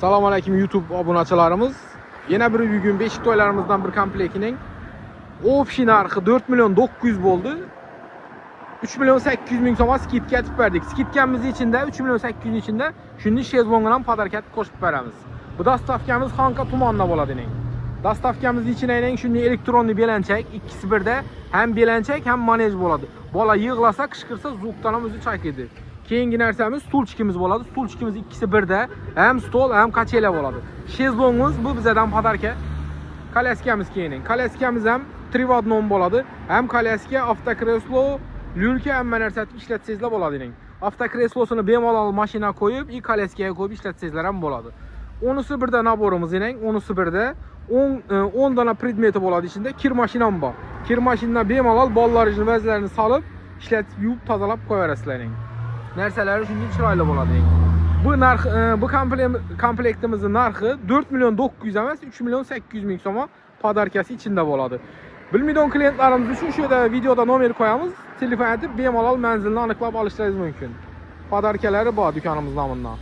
Assalamu alaikum YouTube obunachilarimiz. Yana bir bugun Beşiktoylarimizdan bir komplektning option narxi 4 milyon 900 bo'ldi. 3 milyon 800 ming so'm skidka etib berdik. Skidkamiz ichida 3 milyon 800 ichida shunday shezlongni ham podarkat qo'shib beramiz. Bu dastavkamiz Xanqa tumanida bo'ladi. Dastavkamiz ichida shunday elektronli belanchak, ikkisi birda ham belanchak ham manej bo'ladi. Bola yig'lasa, qishqirsa zvukdan ham o'zi chayqaydi. Keyingi narsamiz stulchikimiz bo'ladi. Stulchikimiz ikkisi birda ham stol ham kachela bo'ladi. Shezlongimiz bu bizdan podarka. Kolyaskamiz keyin. Kolyaskamiz ham 3 в 1 bo'ladi. Ham kolyaska, avtokreslo, lyulka hamma narsani ishlatsangizlar bo'ladi. Avtokreslosini bemalol mashina qo'yib, kolyaskaga qo'yib ishlatsangizlar ham bo'ladi. Onisi birda naborimiz, onisi birda 10 dona predmeti bo'ladi ichida. Kir mashinam bor. Kir mashinadan bemalol bolalarning vazlarini solib, ishlatib, yuvib, tozalab qo'yaverasizlar. Narsalari shunday chiroyli bo'ladi. Bu narx, bu komplektimizning narxi 4 milyon 900 emas, 3 milyon 800 ming so'm podarkasi ichida bo'ladi. Bilmaydigan klientlarimiz uchun shu yerda videoda nomer qo'yamiz. Telefon etib bemalol manzilni aniqlab olishlaringiz mumkin. Podarkalari bor do'konimiz nomidan.